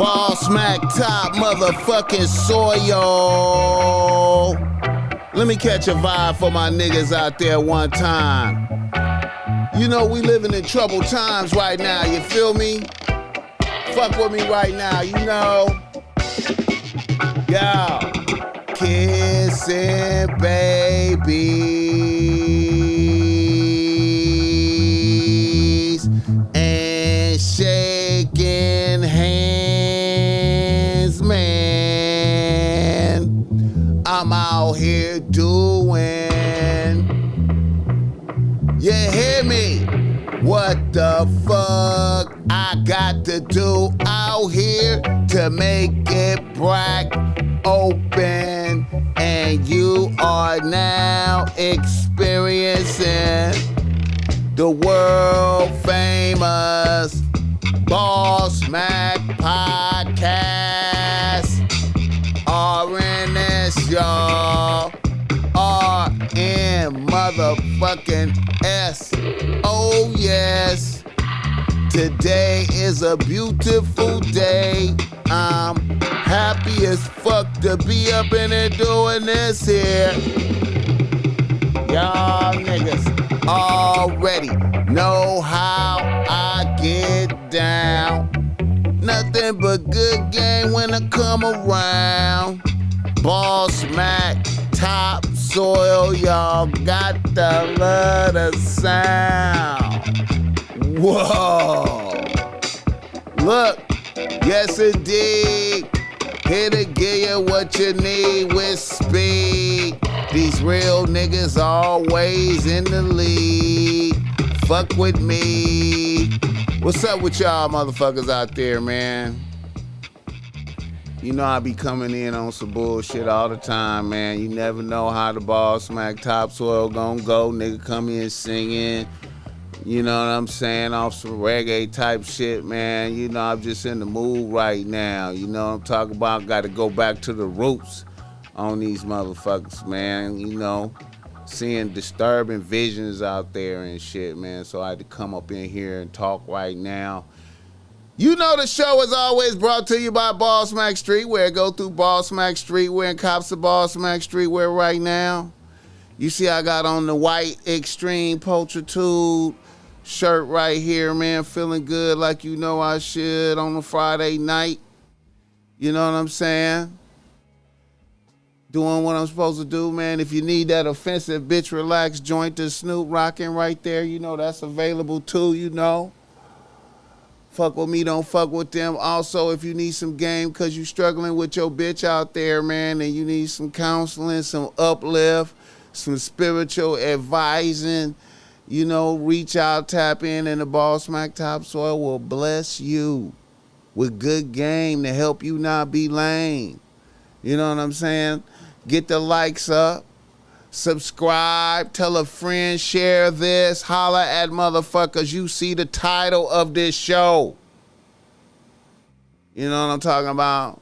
BossMack top motherfucking soil. Let me catch a vibe for my niggas out there one time. You know we living in troubled times right now, you feel me? Fuck with me right now, you know. Yo, kissing babies and shaking hands, man. I'm out here doing, you hear me? What the fuck I got to do out here to make it black open? And you are now experiencing the world famous BossMack Podcast. RNS, y'all. RN motherfucking S. Oh yes. Today is a beautiful day. I'm happy as fuck to be up in here doing this here. Y'all niggas already know how I get down. Nothing but good game when I come around. BossMack topsoil, y'all got to love the sound. Whoa. Look, yes indeed. Here to give you what you need with speed. These real niggas always in the lead. Fuck with me. What's up with y'all motherfuckers out there, man? You know I be coming in on some bullshit all the time, man. You never know how the BossMack topsoil gonna go. Nigga come in singing, you know what I'm saying, off some reggae type shit, man. You know, I'm just in the mood right now. You know what I'm talking about? Got to go back to the roots on these motherfuckers, man. You know, seeing disturbing visions out there and shit, man. So I had to come up in here and talk right now. You know the show is always brought to you by BossMack Streetwear. Go through BossMack Streetwear and cops the BossMack Streetwear right now. You see I got on the white Extreme Pulchritude shirt right here, man. Feeling good like you know I should on a Friday night. You know what I'm saying? Doing what I'm supposed to do, man. If you need that offensive bitch relax joint to Snoop rocking right there, you know that's available too, you know. Fuck with me, don't fuck with them. Also, if you need some game because you struggling with your bitch out there, man, and you need some counseling, some uplift, some spiritual advising, you know, reach out, tap in, and the BossMack topsoil will bless you with good game to help you not be lame. You know what I'm saying? Get the likes up, subscribe, tell a friend, share this, holla at motherfuckers. You see the title of this show. You know what I'm talking about?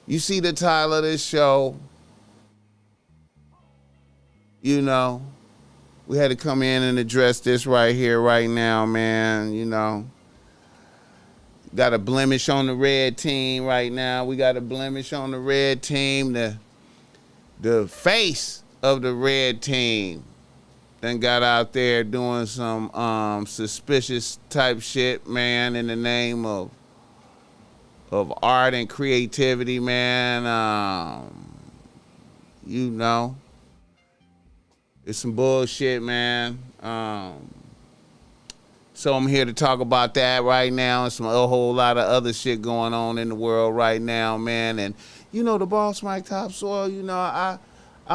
You see the title of this show. You know, we had to come in and address this right here, right now, man. You know, got a blemish on the red team right now. We got a blemish on the red team. The face of the red team then got out there doing some suspicious type shit, man, in the name of art and creativity, man. You know, it's some bullshit, man. So I'm here to talk about that right now and a whole lot of other shit going on in the world right now, man. And you know, the BossMack topsoil, you know, I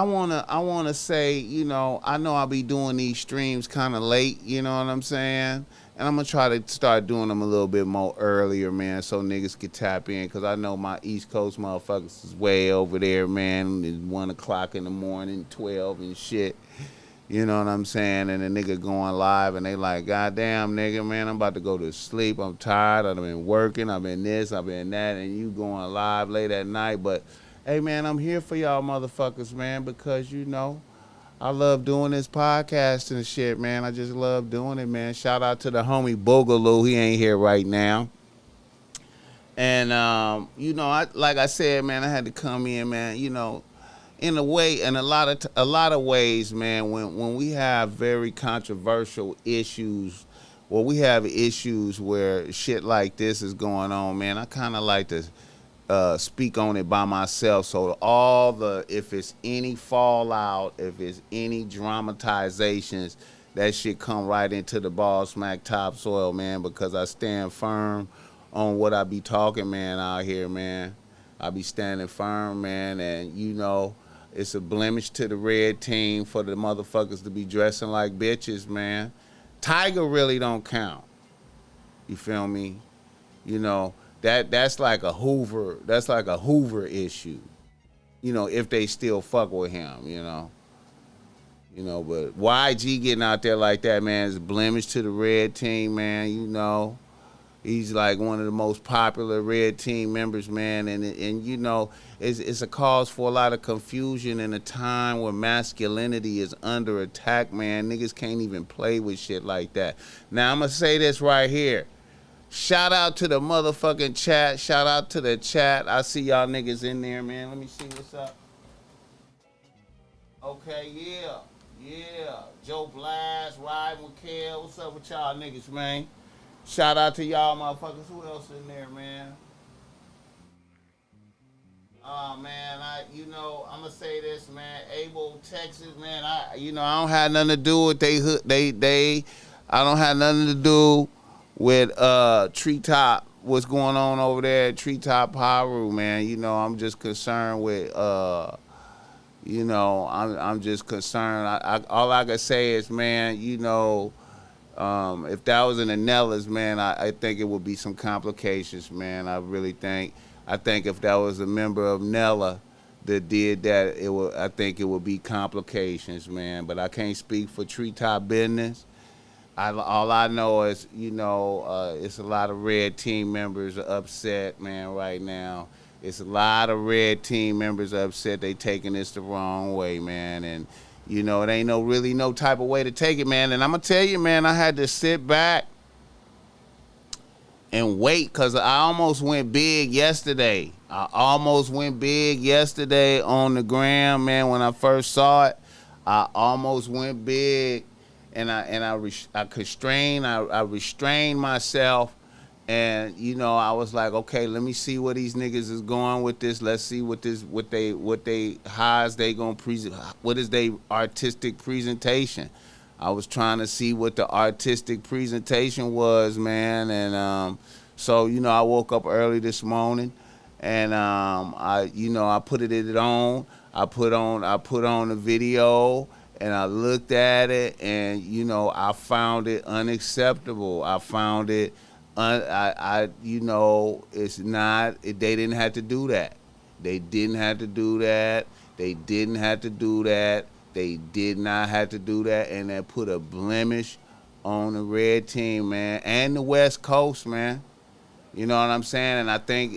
wanna say, you know I'll be doing these streams kind of late, you know what I'm saying? And I'm gonna try to start doing them a little bit more earlier, man, so niggas can tap in, because I know my East Coast motherfuckers is way over there, man. It's 1 o'clock in the morning, 12 and shit. You know what I'm saying? And the nigga going live and they like, goddamn, nigga, man, I'm about to go to sleep. I'm tired. I've been working. I've been this. I've been that. And you going live late at night. But, hey, man, I'm here for y'all motherfuckers, man, because, you know, I love doing this podcast and shit, man. I just love doing it, man. Shout out to the homie Boogaloo. He ain't here right now. And like I said, man, I had to come in, man. In a way, in a lot of ways, man. When we have very controversial issues, we have issues where shit like this is going on, man. I kind of like to speak on it by myself. So if it's any fallout, if it's any dramatizations, that shit come right into the BossMack topsoil, man, because I stand firm on what I be talking, man, out here, man. I be standing firm, man, and it's a blemish to the red team for the motherfuckers to be dressing like bitches, man. Tiger really don't count. You feel me? That's like a Hoover issue. If they still fuck with him, but YG getting out there like that, man, is a blemish to the red team, man. He's like one of the most popular red team members, man, and it's a cause for a lot of confusion in a time where masculinity is under attack, man. Niggas can't even play with shit like that. Now I'm gonna say this right here. Shout out to the motherfucking chat. Shout out to the chat. I see y'all niggas in there, man. Let me see what's up. Okay, yeah. Joe Blast, Ryan McKell. What's up with y'all niggas, man? Shout out to y'all motherfuckers. Who else in there, man? Oh man, I'm gonna say this, man. Abel, Texas, man. I don't have nothing to do with I don't have nothing to do with Treetop. What's going on over there at Treetop Haru, man? I'm just concerned with I'm just concerned. All I can say is, man, if that was in the Nellas, man, I think it would be some complications, man. I really think. I think if that was a member of Nella that did that, I think it would be complications, man. But I can't speak for Treetop business. All I know is, it's a lot of red team members upset, man, right now. It's a lot of red team members upset. They taking this the wrong way, man. And, it ain't really no type of way to take it, man. And I'm going to tell you, man, I had to sit back and wait because I almost went big yesterday. I almost went big yesterday on the gram, man. When I first saw it, I almost went big. And I restrained myself, and I was like, okay, let me see where these niggas is going with this. Let's see what is they artistic presentation. I was trying to see what the artistic presentation was, man, and so I woke up early this morning, and I put it on. I put on the video. And I looked at it, and I found it unacceptable. I found it, it's not. They didn't have to do that. They didn't have to do that. They didn't have to do that. They did not have to do that, and that put a blemish on the red team, man, and the West Coast, man. You know what I'm saying? And I think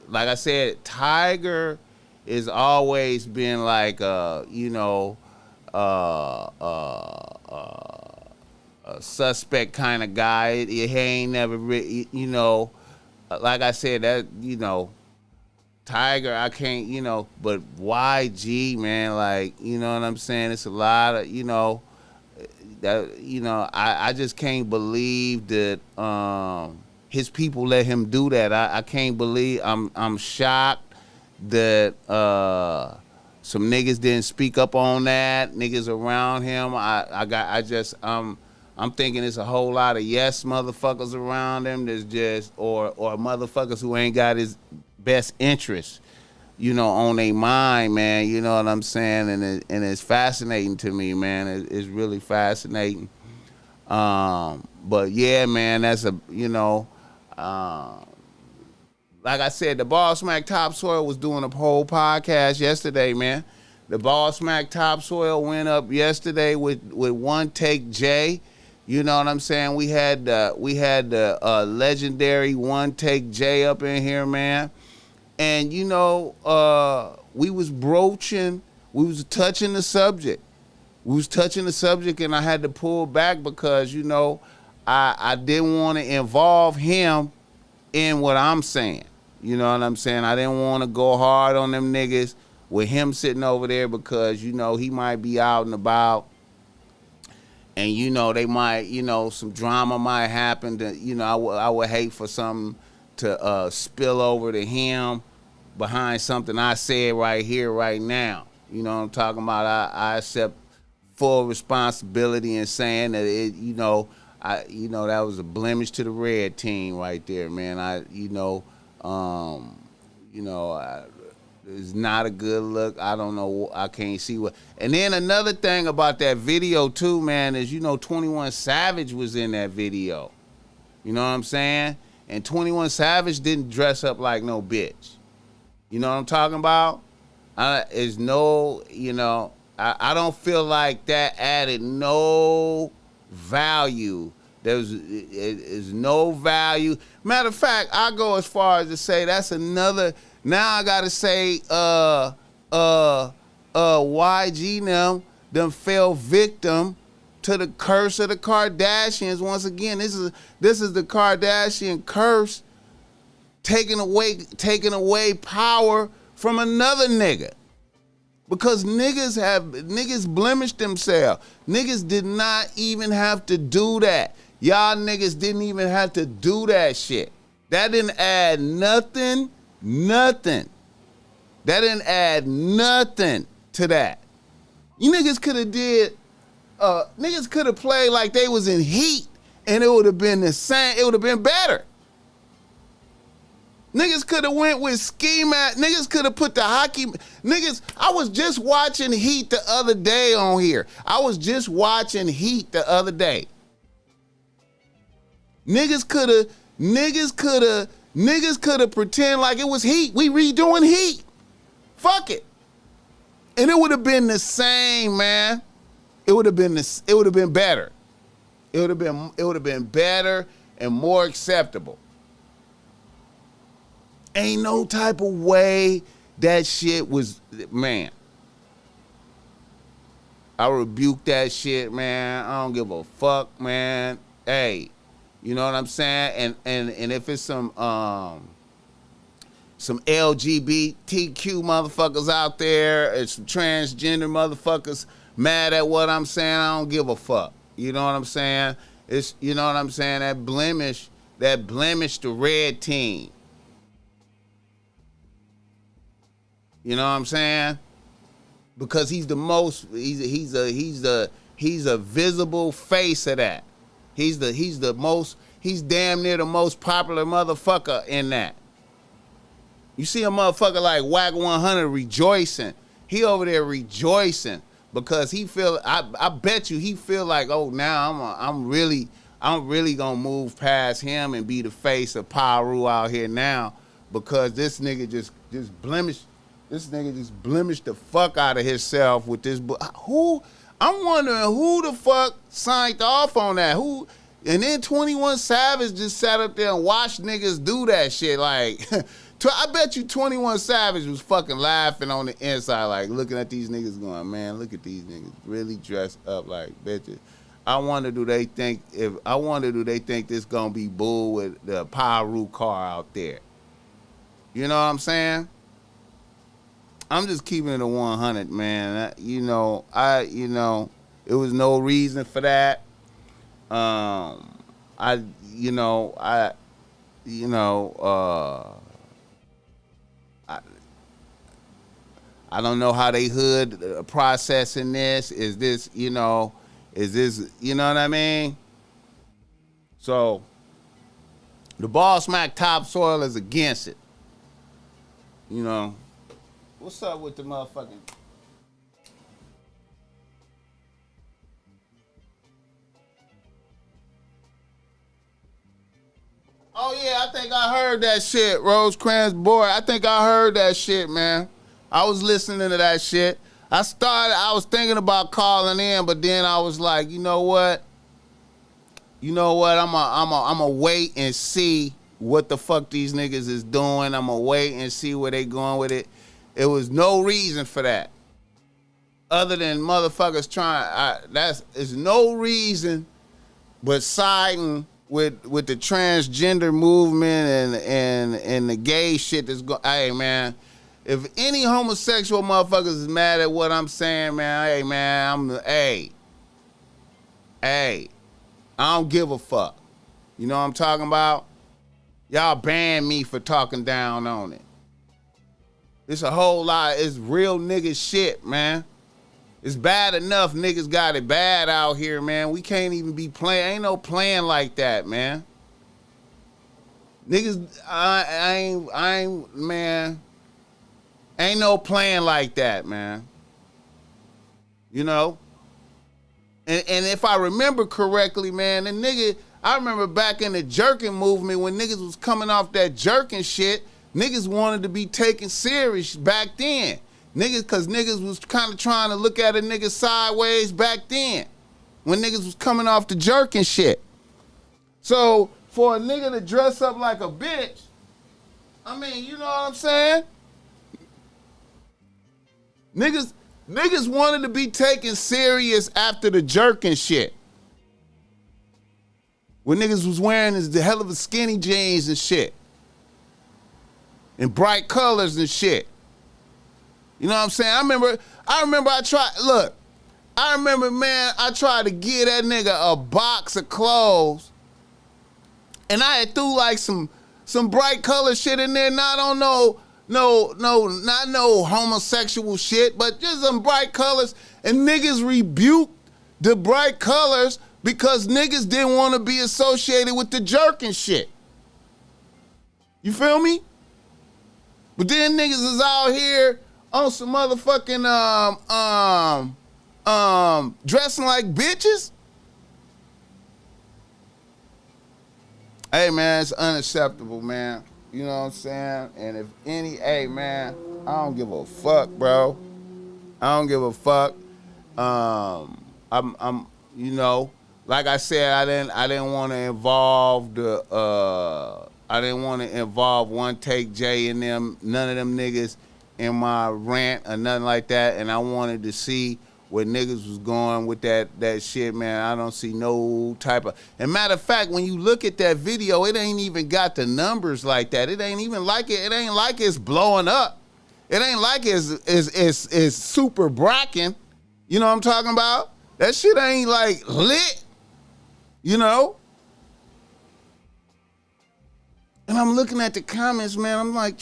like I said, Tiger is always been like a suspect kind of guy. He ain't never, like I said, that Tiger, I can't, but YG, man, like, you know what I'm saying? It's a lot of, that, I just can't believe that his people let him do that. I can't believe. I'm shocked that some niggas didn't speak up on that. Niggas around him. I'm thinking it's a whole lot of yes motherfuckers around him. There's just or motherfuckers who ain't got his best interest, on their mind, man. You know what I'm saying? And it's fascinating to me, man. It's really fascinating. But yeah, man, that's like I said, the BossMack Topsoil was doing a whole podcast yesterday, man. The BossMack Topsoil went up yesterday with One Take J. You know what I'm saying? We had the legendary One Take J up in here, man. And we was touching the subject. We was touching the subject, and I had to pull back because I didn't want to involve him in what I'm saying. You know what I'm saying? I didn't want to go hard on them niggas with him sitting over there because, you know, he might be out and about. And, you know, they might, you know, some drama might happen. To, you know, I would hate for something to spill over to him behind something I said right here, right now. You know what I'm talking about? I accept full responsibility in saying that it, you know, that was a blemish to the red team right there, man. It's not a good look. I don't know. I can't see what. And then another thing about that video too, man, is, you know, 21 Savage was in that video. You know what I'm saying? And 21 Savage didn't dress up like no bitch. You know what I'm talking about? I don't feel like that added no value. There's no value. Matter of fact, I go as far as to say that's another. Now I gotta say, YG them fell victim to the curse of the Kardashians. Once again, this is the Kardashian curse, taking away power from another nigga. Because niggas blemished themselves. Niggas did not even have to do that. Y'all niggas didn't even have to do that shit. That didn't add nothing. That didn't add nothing to that. You niggas could have played like they was in Heat, and it would have been the same. It would have been better. Niggas could have went with ski mat. Niggas could have put the hockey. Niggas, I was just watching Heat the other day on here. Niggas could have pretend like it was Heat. We redoing Heat. Fuck it. And it would have been the same, man. It would have been better. It would have been better and more acceptable. Ain't no type of way that shit was, man. I rebuke that shit, man. I don't give a fuck, man. Hey, you know what I'm saying? And if it's some LGBTQ motherfuckers out there, and some transgender motherfuckers mad at what I'm saying, I don't give a fuck. You know what I'm saying? It's, you know what I'm saying? That blemish the red team. You know what I'm saying? Because he's the most, he's a visible face of that. He's damn near the most popular motherfucker in that. You see a motherfucker like Wack 100 rejoicing. He over there rejoicing because he feel, I bet you he feel like, oh, now I'm really gonna move past him and be the face of Paru out here now because this nigga just blemished. This nigga just blemished the fuck out of himself with this book. I'm wondering who the fuck signed off on that. Who? And then 21 Savage just sat up there and watched niggas do that shit. Like, I bet you 21 Savage was fucking laughing on the inside, like looking at these niggas going, man, look at these niggas really dressed up like bitches. I wonder do they think this gonna be bull with the Paru car out there? You know what I'm saying? I'm just keeping it a 100, man. It was no reason for that. I don't know how they hood processing this. Is this, you know what I mean? So the BossMack topsoil is against it. You know. What's up with the motherfucking... Oh yeah, I think I heard that shit, Rosecrans boy. I think I heard that shit, man. I was listening to that shit. I was thinking about calling in, but then I was like, you know what? I'ma wait and see what the fuck these niggas is doing. I'ma wait and see where they going with it. It was no reason for that. Other than motherfuckers trying, there's no reason but siding with the transgender movement and the gay shit that's going. Hey man, if any homosexual motherfuckers is mad at what I'm saying, man, hey man, I don't give a fuck. You know what I'm talking about? Y'all ban me for talking down on it. It's a whole lot. It's real nigga shit, man. It's bad enough niggas got it bad out here, man. We can't even be playing. Ain't no playing like that, man. Niggas, I ain't, man. Ain't no playing like that, man. You know? And if I remember correctly, man, the nigga, I remember back in the jerking movement when niggas was coming off that jerking shit, niggas wanted to be taken serious back then. Niggas, cause niggas was kind of trying to look at a nigga sideways back then when niggas was coming off the jerking shit. So for a nigga to dress up like a bitch, I mean, you know what I'm saying? Niggas wanted to be taken serious after the jerking shit. When niggas was wearing the hell of a skinny jeans and shit. And bright colors and shit. You know what I'm saying? I remember I tried to get that nigga a box of clothes. And I had threw like some bright color shit in there. Not on not no homosexual shit, but just some bright colors. And niggas rebuked the bright colors because niggas didn't want to be associated with the jerking shit. You feel me? But then niggas is out here on some motherfucking dressing like bitches. Hey man, it's unacceptable, man. You know what I'm saying? And if hey man, I don't give a fuck, bro. I don't give a fuck. I'm you know, like I said, I didn't want to involve I didn't want to involve One Take J and them, none of them niggas in my rant or nothing like that, and I wanted to see where niggas was going with that shit, man. I don't see no type of... And matter of fact, when you look at that video, it ain't even got the numbers like that. It ain't even like it. It ain't like it's blowing up. It ain't like it's super bracking. You know what I'm talking about? That shit ain't like lit. You know? And I'm looking at the comments, man. I'm like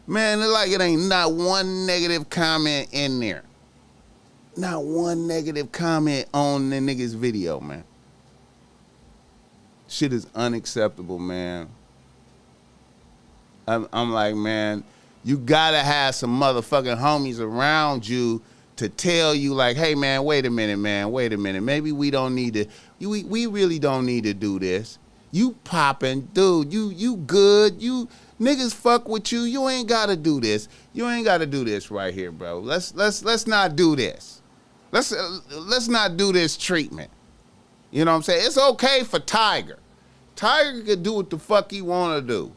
man, it's like it ain't not one negative comment in there. Not one negative comment on the nigga's video, man. Shit is unacceptable, man. I'm like, man, you gotta have some motherfucking homies around you to tell you, like, hey, man, wait a minute, man. Wait a minute. Maybe we don't need to, we really don't need to do this. You popping, dude, you good, you niggas fuck with you. You ain't gotta do this. You ain't gotta do this right here, bro. Let's not do this. Let's not do this treatment. You know what I'm saying? It's okay for Tiger. Tiger could do what the fuck he wanna do.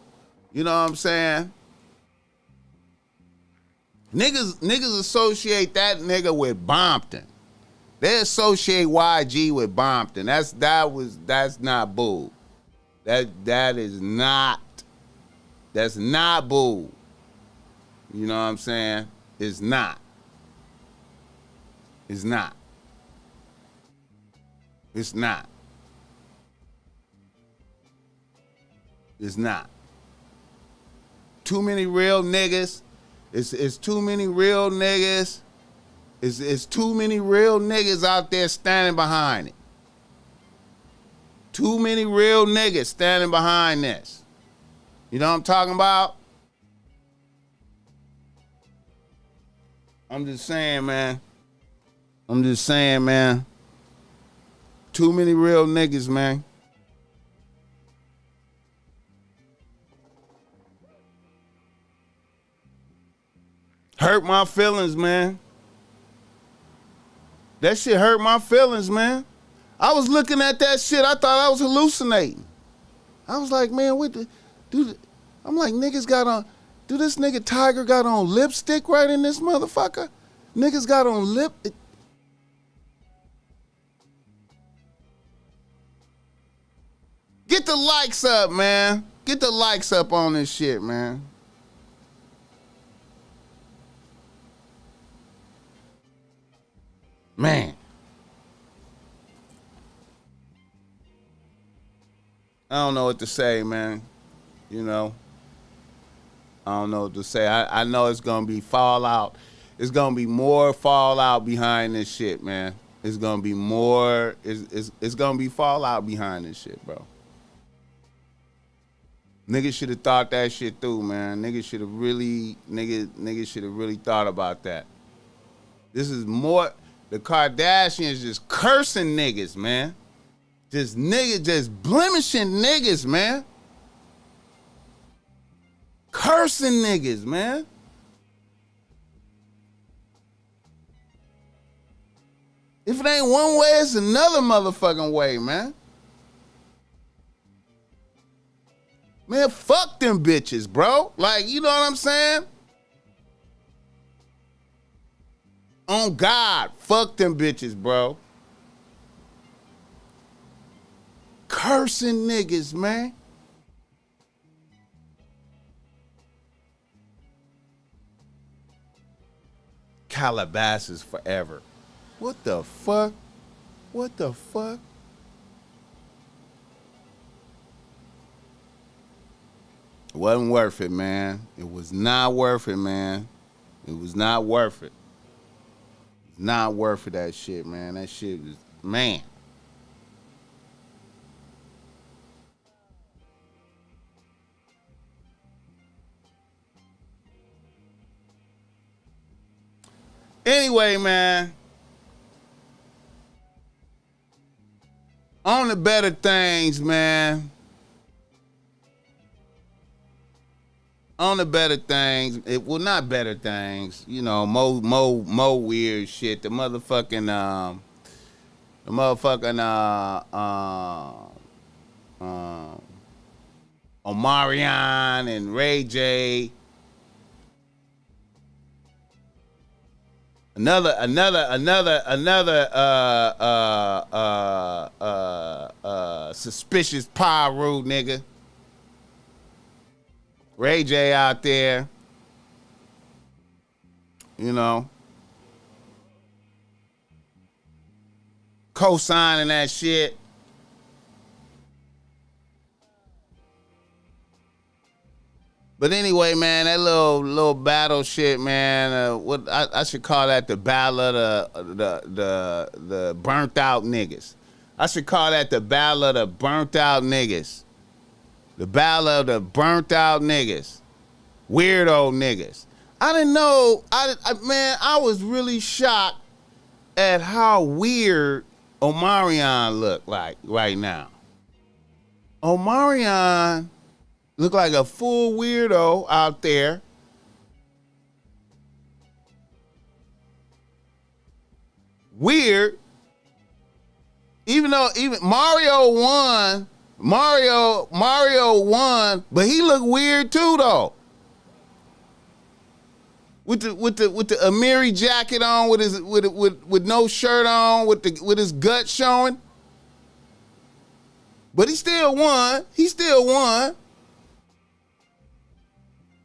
You know what I'm saying? Niggas associate that nigga with Bompton. They associate YG with Bompton. That's not bull. That's not bull. You know what I'm saying? It's not. It's not. It's not. It's not. Too many real niggas. It's too many real niggas. It's too many real niggas out there standing behind it. Too many real niggas standing behind this. You know what I'm talking about? I'm just saying, man. Too many real niggas, man. Hurt my feelings, man. That shit hurt my feelings, man. I was looking at that shit. I thought I was hallucinating. I was like, man, I'm like, niggas got on, do this nigga Tiger got on lipstick right in this motherfucker? Niggas got on lip. Get the likes up, man. Get the likes up on this shit, man. Man. I don't know what to say, man. You know. I don't know what to say. I know it's going to be fallout. It's going to be more fallout behind this shit, man. It's going to be more. It's going to be fallout behind this shit, bro. Niggas should have thought that shit through, man. Niggas should have really thought about that. This is more, the Kardashians just cursing niggas, man. Just blemishing niggas, man. Cursing niggas, man. If it ain't one way, it's another motherfucking way, man. Man, fuck them bitches, bro. Like, you know what I'm saying? On God, fuck them bitches, bro. Cursing niggas, man. Calabasas forever. What the fuck? What the fuck? It wasn't worth it, man. It was not worth it, man. It was not worth it. It's not worth it, that shit, man. That shit was, man. Anyway, man. On the better things, man. On the better things, well, not better things, you know, mo weird shit. The motherfucking Omarion and Ray J. Another suspicious Pyru nigga. Ray J out there, you know, co-signing that shit. But anyway, man, that little battle shit, man. What I should call that the battle of the burnt out niggas. I should call that the battle of the burnt out niggas. The battle of the burnt out niggas. Weirdo niggas. I didn't know. Man, I was really shocked at how weird Omarion looked like right now. Omarion looked like a full weirdo out there. Weird. Even Mario won, but he looked weird too though. With the Amiri jacket on, with no shirt on, with his gut showing. But he still won.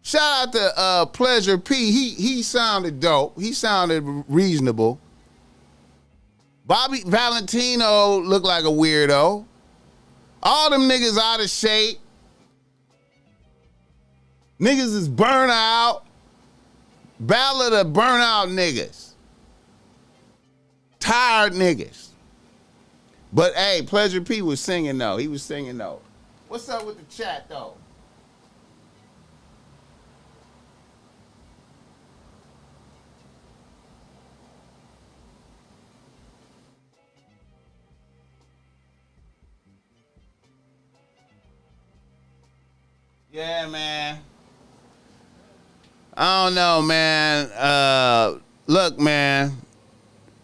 Shout out to Pleasure P. He sounded dope. He sounded reasonable. Bobby Valentino looked like a weirdo. All them niggas out of shape. Niggas is burnt out. Battle of the burnout niggas. Tired niggas. But hey, Pleasure P was singing though. He was singing though. What's up with the chat though? Yeah, man. I don't know, man. Look, man.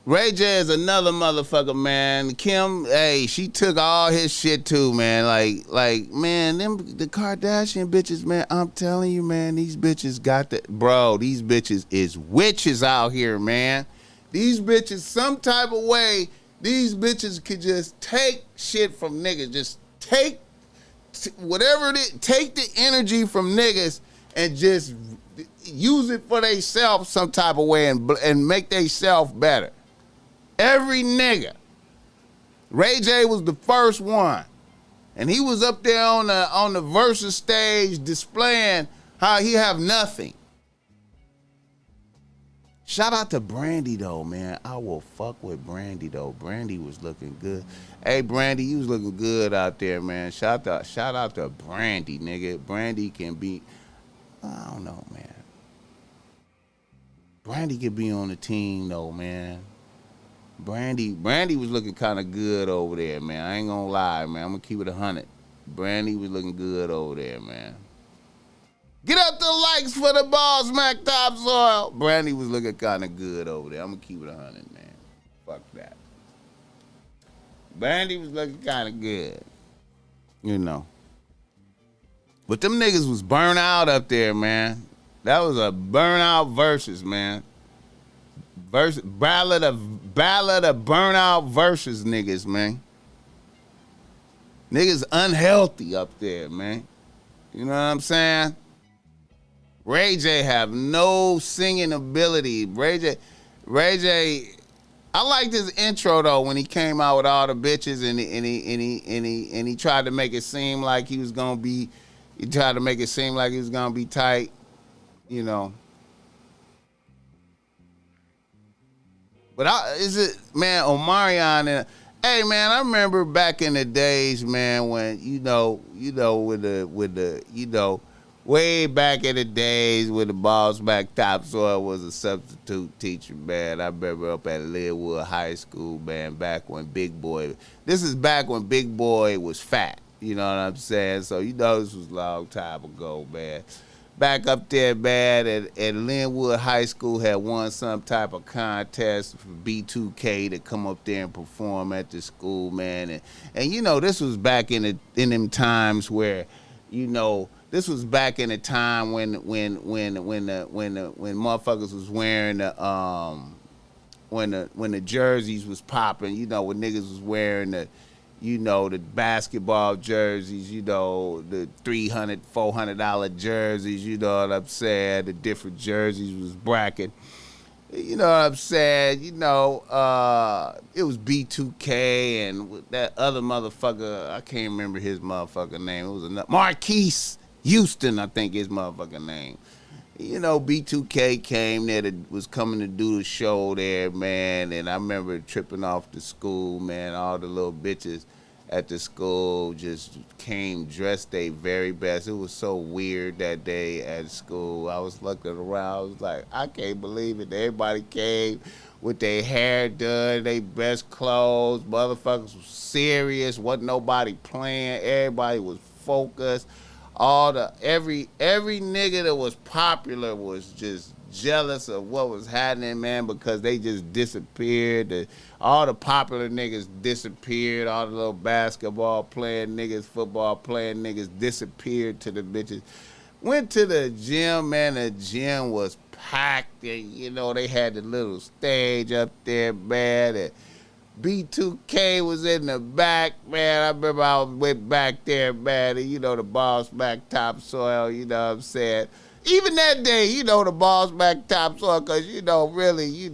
Ray J is another motherfucker, man. Kim, hey, she took all his shit too, man. Like, man, the Kardashian bitches, man. I'm telling you, man, these bitches got the, bro. These bitches is witches out here, man. These bitches, some type of way, these bitches could just take shit from niggas. Just take whatever it is, take the energy from niggas and just use it for theyself some type of way and make theyself better. Every nigga. Ray J was the first one. And he was up there on the versus stage displaying how he have nothing. Shout out to Brandy though, man. I will fuck with Brandy though. Brandy was looking good. Hey Brandy, you was looking good out there, man. Shout out to Brandy, nigga. Brandy can be, I don't know, man. Brandy could be on the team though, man. Brandy was looking kind of good over there, man. I ain't gonna lie, man. I'm gonna keep it 100. Brandy was looking good over there, man. Get up the likes for the BossMack Topsoil. Brandy was looking kind of good over there. I'm gonna keep it 100, man. Fuck that. Brandy was looking kind of good, you know. But them niggas was burnt out up there, man. That was a burnout versus, man. Ballad of burnout versus niggas, man. Niggas unhealthy up there, man. You know what I'm saying? Ray J have no singing ability. Ray J, I liked his intro though when he came out with all the bitches and he tried to make it seem like he was gonna be. He tried to make it seem like he was gonna be tight, you know. But man, Omarion and hey man, I remember back in the days, man, when way back in the days when the BossMack Topsoil was a substitute teacher, man. I remember up at Linwood High School, man, back when Big Boy. This is back when Big Boy was fat. You know what I'm saying? So this was a long time ago, man. Back up there, man, at Linwood High School had won some type of contest for B2K to come up there and perform at the school, man. And this was back in them times where, this was back in the time when motherfuckers was wearing when the jerseys was popping, when niggas was wearing the basketball jerseys, the $300, $400 jerseys, you know what I'm saying? The different jerseys was bracket. You know what I'm saying? It was B2K and that other motherfucker, I can't remember his motherfucking name. It was Marquise Houston, I think his motherfucking name. B2K came there, was coming to do the show there, man, and I remember tripping off the school, man. All the little bitches at the school just came dressed their very best. It was so weird that day at school. I was looking around, I was like, I can't believe it. Everybody came with their hair done, their best clothes. Motherfuckers was serious, wasn't nobody playing. Everybody was focused. Every nigga that was popular was just jealous of what was happening, man, because they just disappeared. All the popular niggas disappeared. All the little basketball playing niggas, football playing niggas disappeared to the bitches. Went to the gym, man. The gym was packed. And, they had the little stage up there, man. And B2K was in the back, man. I remember I went back there, man, and, the BossMack Topsoil, you know what I'm saying? Even that day, the BossMack Topsoil, because, really,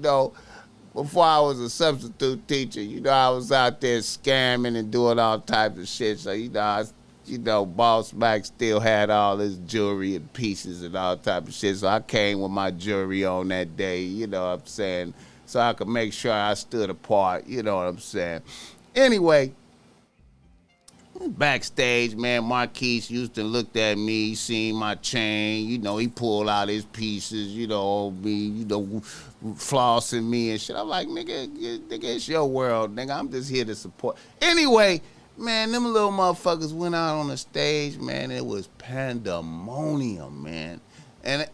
before I was a substitute teacher, I was out there scamming and doing all types of shit. So, BossMack still had all his jewelry and pieces and all types of shit. So I came with my jewelry on that day, you know what I'm saying? So I could make sure I stood apart, you know what I'm saying? Anyway, backstage, man, Marquise Houston looked at me, seen my chain, he pulled out his pieces, me, flossing me and shit. I'm like, nigga, it's your world, nigga. I'm just here to support. Anyway, man, them little motherfuckers went out on the stage, man. It was pandemonium, man. And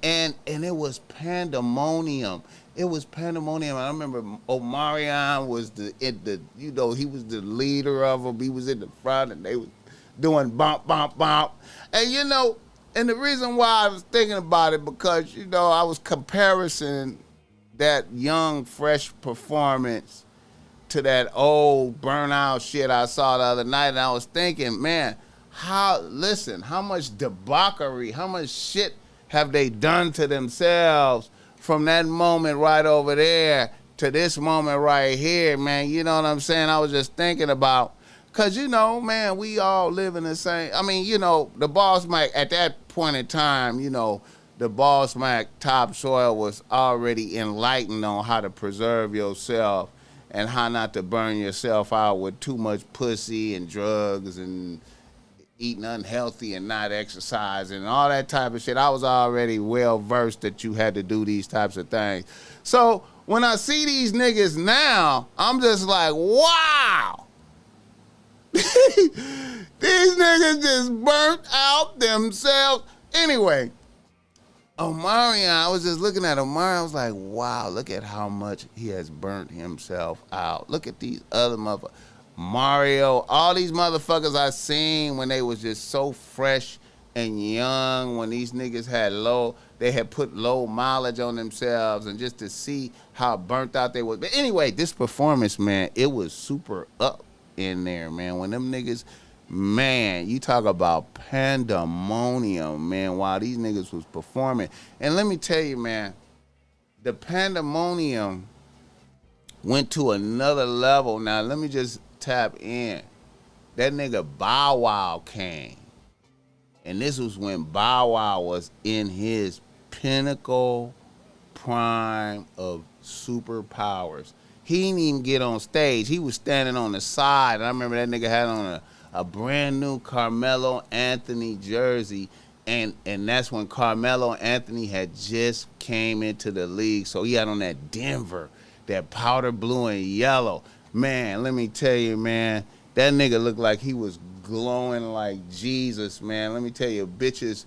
it was pandemonium. It was pandemonium. I remember Omarion was he was the leader of them. He was in the front, and they was doing bump, bump, bump. And and the reason why I was thinking about it because I was comparing that young, fresh performance to that old burnout shit I saw the other night, and I was thinking, man, how much debauchery, how much shit have they done to themselves from that moment right over there to this moment right here, man. You know what I'm saying? I was just thinking about, because, you know, man, we all live in the same, I mean, you know, the BossMack, at that point in time, you know, the BossMack topsoil was already enlightened on how to preserve yourself and how not to burn yourself out with too much pussy and drugs and eating unhealthy and not exercising and all that type of shit. I was already well versed that you had to do these types of things. So when I see these niggas now, I'm just like, wow. These niggas just burnt out themselves. Anyway, Omarion, I was just looking at Omarion. I was like, wow, look at how much he has burnt himself out. Look at these other motherfuckers. Mario, all these motherfuckers I seen when they was just so fresh and young, when these niggas they had put low mileage on themselves, and just to see how burnt out they was. But anyway, this performance, man, it was super up in there, man. When them niggas, man, you talk about pandemonium, man, while these niggas was performing. And let me tell you, man, the pandemonium went to another level. Now, let me just tap in. That nigga Bow Wow came. And this was when Bow Wow was in his pinnacle prime of superpowers. He didn't even get on stage. He was standing on the side. And I remember that nigga had on a brand new Carmelo Anthony jersey. And that's when Carmelo Anthony had just came into the league. So he had on that Denver, that powder blue and yellow. Man, let me tell you, man, that nigga looked like he was glowing like Jesus, man. Let me tell you, bitches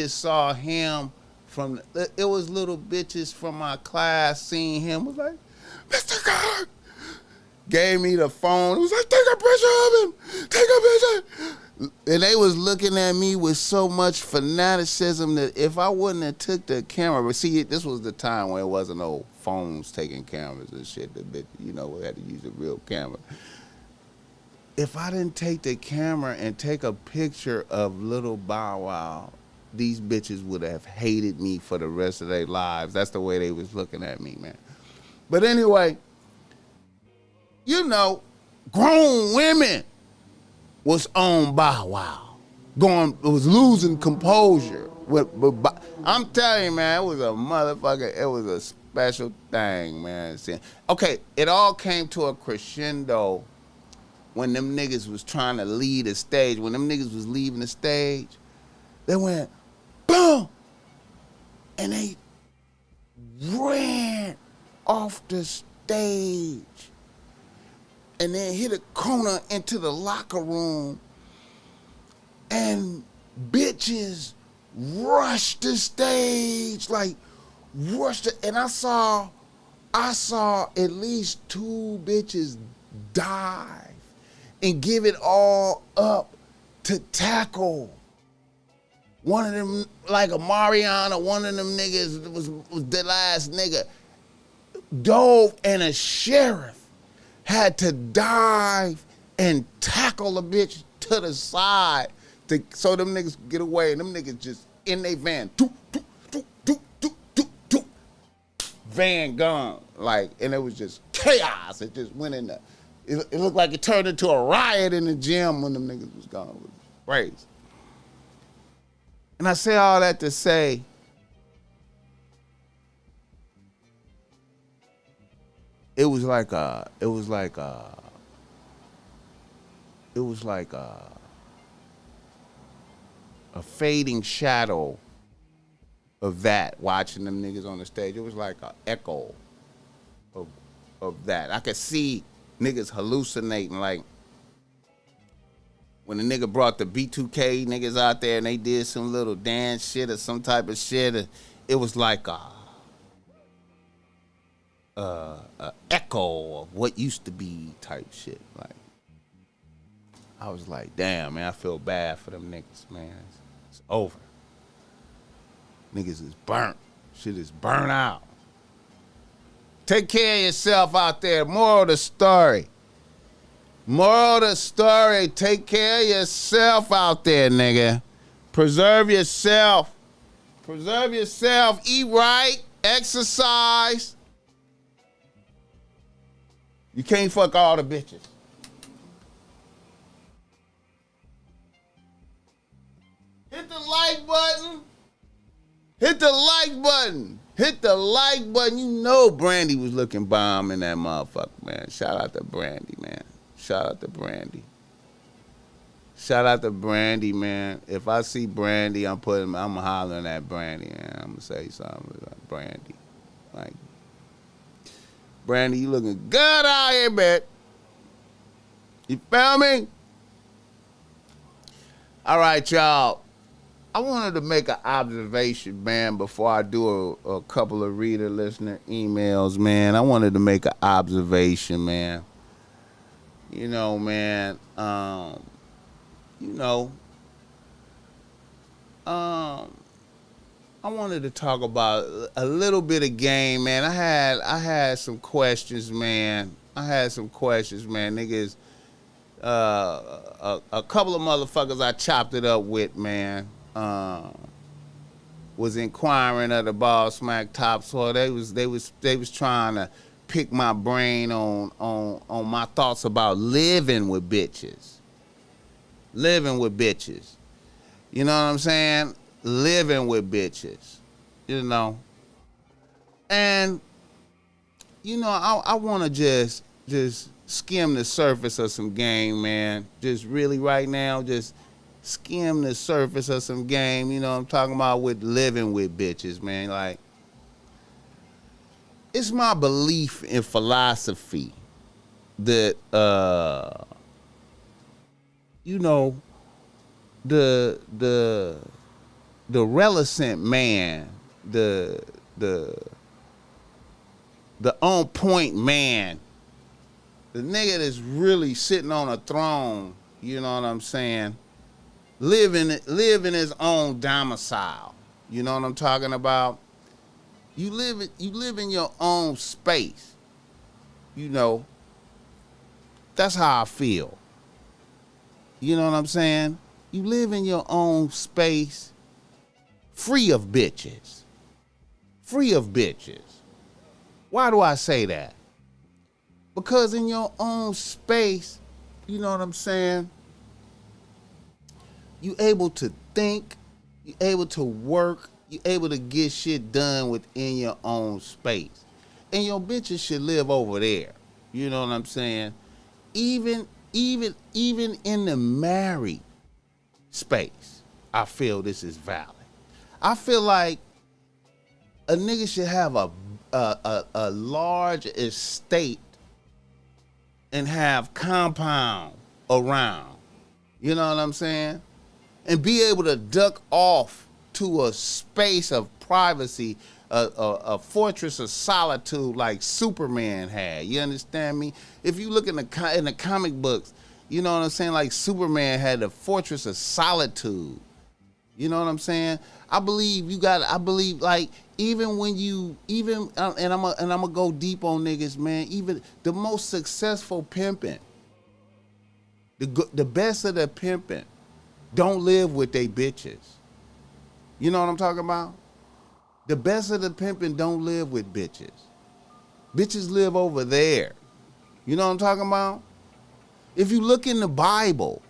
saw him it was little bitches from my class seeing him, was like, Mr. God, gave me the phone. It was like, take a picture of him. Take a picture. And they was looking at me with so much fanaticism that if I wouldn't have took the camera, but see, this was the time when it wasn't no phones taking cameras and shit. You know, we had to use a real camera. If I didn't take the camera and take a picture of little Bow Wow, these bitches would have hated me for the rest of their lives. That's the way they was looking at me, man. But anyway, you know, grown women was on Bow Wow. Was losing composure. I'm telling you, man, it was a motherfucker, it was a special thing, man. Okay, it all came to a crescendo when them niggas was trying to lead a stage. When them niggas was leaving the stage, they went, boom! And they ran off the stage and then hit a corner into the locker room, and bitches rushed the stage, like rushed it. And I saw at least 2 bitches dive and give it all up to tackle one of them, like a Mariana, one of them niggas was the last nigga, dove, and a sheriff had to dive and tackle a bitch to the side so them niggas get away. And them niggas just in their van, van gone. Like, and it was just chaos. It just went in there. It looked like it turned into a riot in the gym when them niggas was gone. It was crazy. And I say all that to say, it was like a fading shadow of that, watching them niggas on the stage. It was like an echo of that. I could see niggas hallucinating, like when the nigga brought the B2K niggas out there and they did some little dance shit or some type of shit. It was like a echo of what used to be type shit. Like, I was like, damn, man, I feel bad for them niggas, man. It's over. Niggas is burnt. Shit is burnt out. Take care of yourself out there. Moral of the story. Moral of the story, take care of yourself out there, nigga. Preserve yourself. Preserve yourself. Eat right. Exercise. You can't fuck all the bitches. Hit the like button. Hit the like button. Hit the like button. You know Brandy was looking bomb in that motherfucker, man. Shout out to Brandy, man. Shout out to Brandy. Shout out to Brandy, man. If I see Brandy, I'm hollering at Brandy, man. I'm gonna say something about Brandy. Like, Brandy, you looking good out here, man. You feel me? All right, y'all. I wanted to make an observation, man, before I do a couple of reader listener emails, man. I wanted to make an observation, man. You know, man. I wanted to talk about a little bit of game, man. I had some questions, man. Niggas, a couple of motherfuckers I chopped it up with, man. Was inquiring of the BossMack top soil. They was trying to pick my brain on my thoughts about living with bitches. Living with bitches. You know what I'm saying? Living with bitches. You know. And you know, I want to just skim the surface of some game, man. Just really right now, just skim the surface of some game, you know what I'm talking about, with living with bitches, man. Like, it's my belief in philosophy that, you know, the reticent man, the on point man, the nigga that's really sitting on a throne, you know what I'm saying, live in his own domicile. You know what I'm talking about? You live in your own space. You know. That's how I feel. You know what I'm saying? You live in your own space, free of bitches. Free of bitches. Why do I say that? Because in your own space, you know what I'm saying, you able to think, you able to work, you able to get shit done within your own space. And your bitches should live over there. You know what I'm saying? Even in the married space, I feel this is valid. I feel like a nigga should have a large estate and have compound around. You know what I'm saying? And be able to duck off to a space of privacy, a fortress of solitude like Superman had. You understand me? If you look in the comic books, you know what I'm saying? Like Superman had a fortress of solitude. You know what I'm saying? I believe like and I'm gonna go deep on niggas, man. Even the most successful pimping, the best of the pimping, don't live with they bitches. You know what I'm talking about? The best of the pimping don't live with bitches. Bitches live over there. You know what I'm talking about? If you look in the Bible,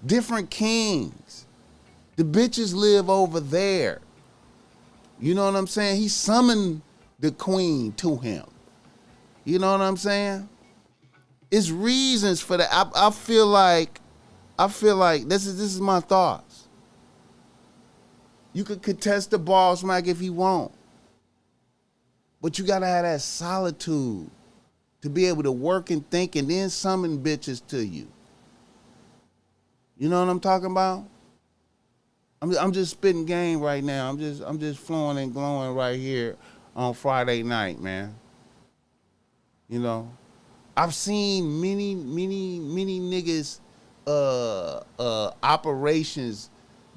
different kings, the bitches live over there. You know what I'm saying? He summoned the queen to him. You know what I'm saying? It's reasons for that. I feel like this is my thoughts. You could contest the BossMack if you want, but you gotta have that solitude to be able to work and think and then summon bitches to you. You know what I'm talking about? I'm just spitting game right now. I'm just flowing and glowing right here on Friday night, man. You know, I've seen many niggas operations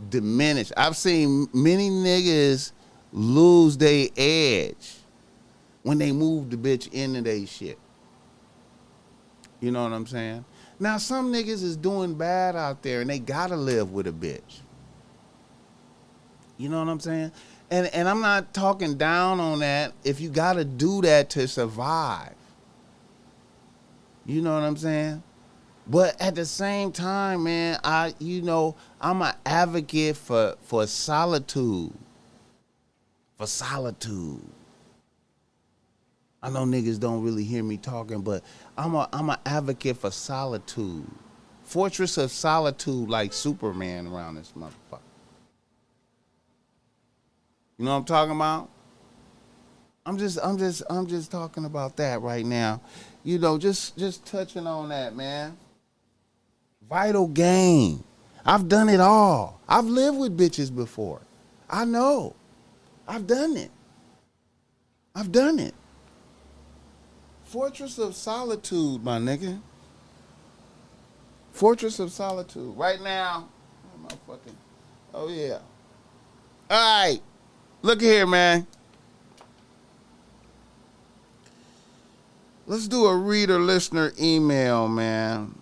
diminish. I've seen many niggas lose their edge when they move the bitch into their shit. You know what I'm saying? Now, some niggas is doing bad out there and they gotta live with a bitch. You know what I'm saying? And I'm not talking down on that if you gotta do that to survive. You know what I'm saying? But at the same time, man, I'm an advocate for solitude. For solitude. I know niggas don't really hear me talking, but I'm an advocate for solitude. Fortress of solitude, like Superman around this motherfucker. You know what I'm talking about? I'm just talking about that right now. You know, just touching on that, man. Vital game. I've done it all. I've lived with bitches before. I know. I've done it. Fortress of solitude, my nigga. Fortress of solitude. Right now. Oh, yeah. All right. Look here, man. Let's do a reader-listener email, man.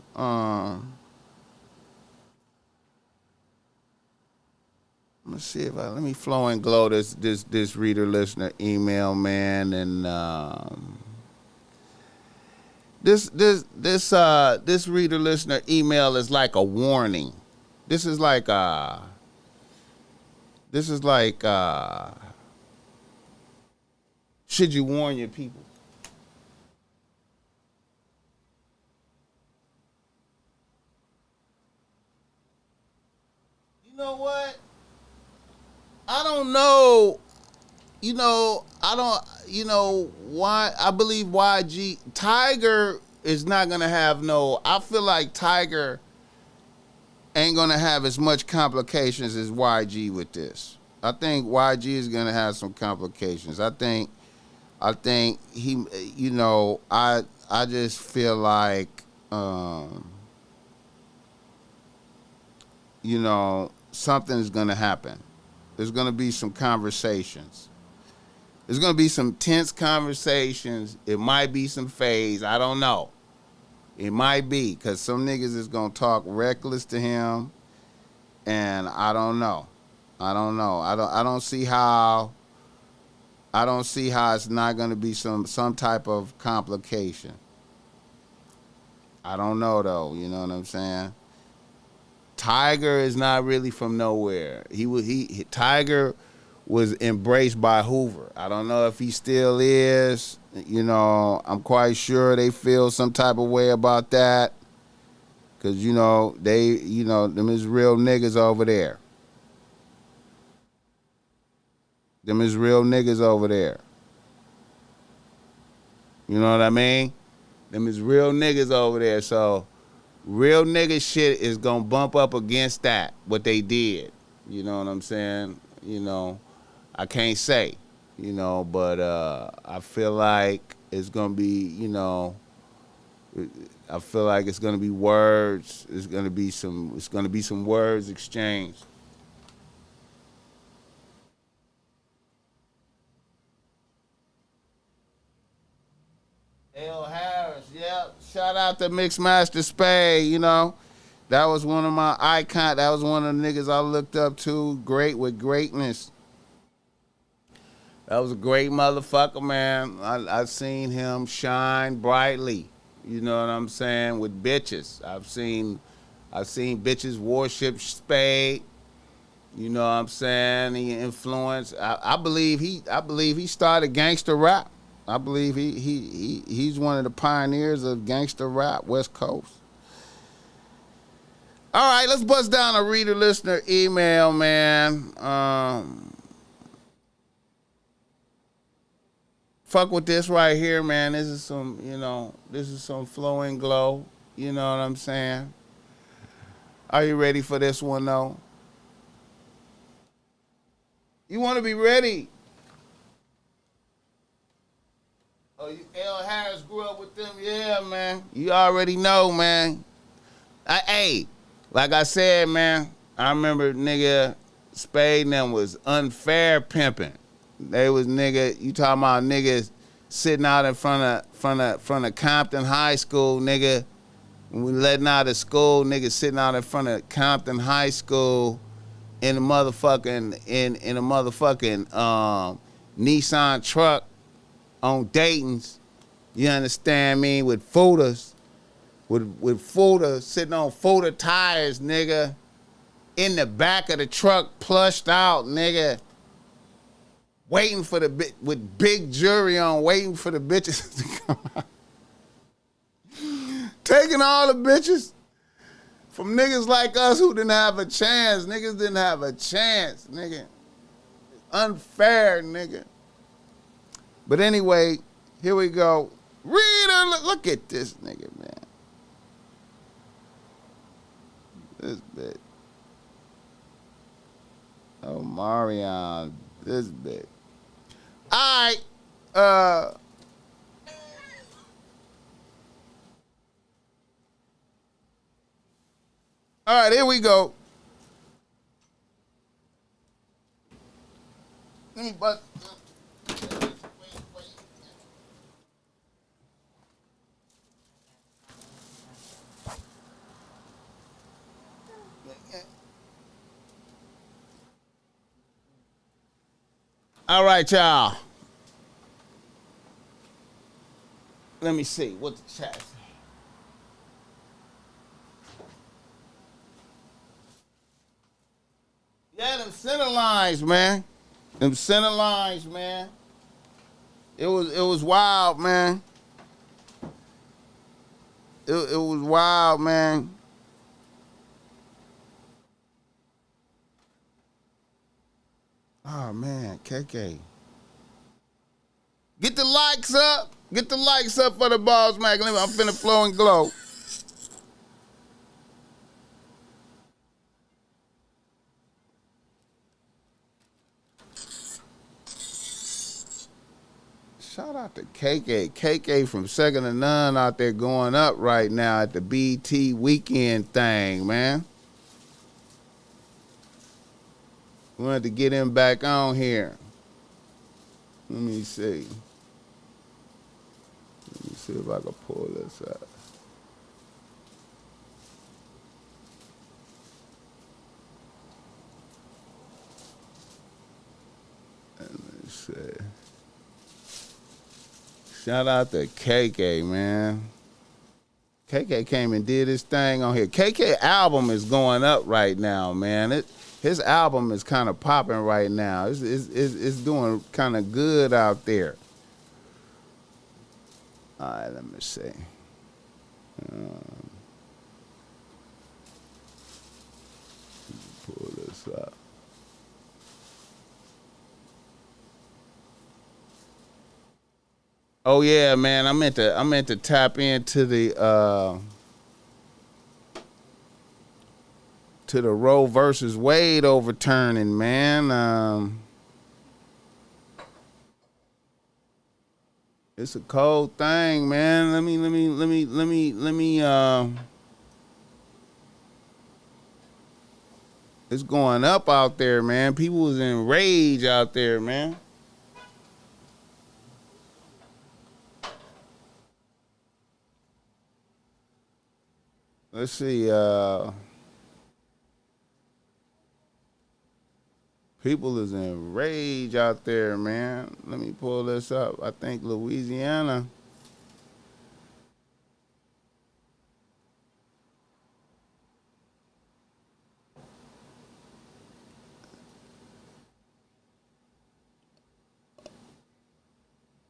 Let's see if let me flow and glow this reader-listener email, man, and this reader listener email is like a warning. This is like should you warn your people? You know what? I don't know. Why I believe YG Tiger is not gonna have I feel like Tiger ain't gonna have as much complications as YG with this. I think YG is gonna have some complications. I think he, I just feel like, something's gonna happen. There's gonna be some conversations. There's going to be some tense conversations. It might be some phase. I don't know. It might be because some niggas is going to talk reckless to him. And I don't know. I don't see how it's not going to be some type of complication. I don't know, though. You know what I'm saying? Tiger is not really from nowhere. Tiger was embraced by Hoover. I don't know if he still is. I'm quite sure they feel some type of way about that. Cause them is real niggas over there. You know what I mean? Them is real niggas over there. So real nigga shit is gonna bump up against that, what they did. You know what I'm saying? I can't say, but I feel like it's gonna be, I feel like it's gonna be words. It's gonna be some words exchanged. L. Harris, yep. Shout out to Mixmaster Spade, That was one of my icons. That was one of the niggas I looked up to. Great with greatness. That was a great motherfucker, man. I seen him shine brightly. You know what I'm saying? With bitches. I've seen bitches worship Spade. You know what I'm saying? He influenced. I believe he started gangster rap. I believe he's one of the pioneers of gangster rap, West Coast. All right, let's bust down a reader listener email, man. Fuck with this right here, man. This is some flow and glow. You know what I'm saying? Are you ready for this one, though? You want to be ready. Oh, L. Harris grew up with them? Yeah, man. You already know, man. Hey, like I said, man, I remember nigga Spade and them was unfair pimping. They was you talking about niggas sitting out in front of Compton High School, nigga, When we letting out of school, niggas sitting out in front of Compton High School in a motherfucking Nissan truck on Dayton's. You understand me? With footers. With footers, sitting on footer tires, nigga. In the back of the truck, plushed out, nigga. Waiting for with big jury on, waiting for the bitches to come out. Taking all the bitches from niggas like us who didn't have a chance. Niggas didn't have a chance, nigga. Unfair, nigga. But anyway, here we go. Reader, look at this nigga, man. This bitch. Oh, Marion, this bitch. All right, all right, here we go. Let me bust. All right, y'all. Let me see what the chat says. Yeah, them center lines, man. Them center lines, man. It was wild, man. It was wild, man. Oh man, KK. Get the likes up. Get the likes up for the BossMack. I'm finna flow and glow. Shout out to KK. KK from Second to None out there going up right now at the BT weekend thing, man. We wanted to get him back on here. Let me see. Let me see if I can pull this up. Let me see. Shout out to KK, man. KK came and did his thing on here. KK album is going up right now, man. His album is kind of popping right now. It's doing kind of good out there. All right, let me see. Pull this up. Oh yeah, man. I meant to tap into the Roe versus Wade overturning, man. It's a cold thing, man. Let me it's going up out there, man. People was in rage out there, man. Let's see, people is in rage out there, man. Let me pull this up. I think Louisiana.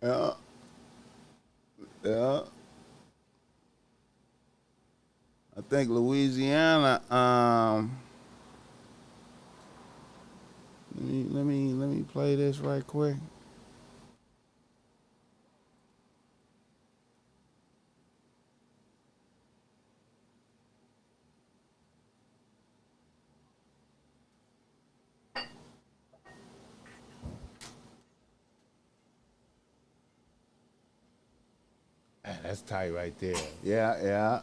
Yeah. Yeah. I think Louisiana, let me play this right quick. That's tight right there. Yeah.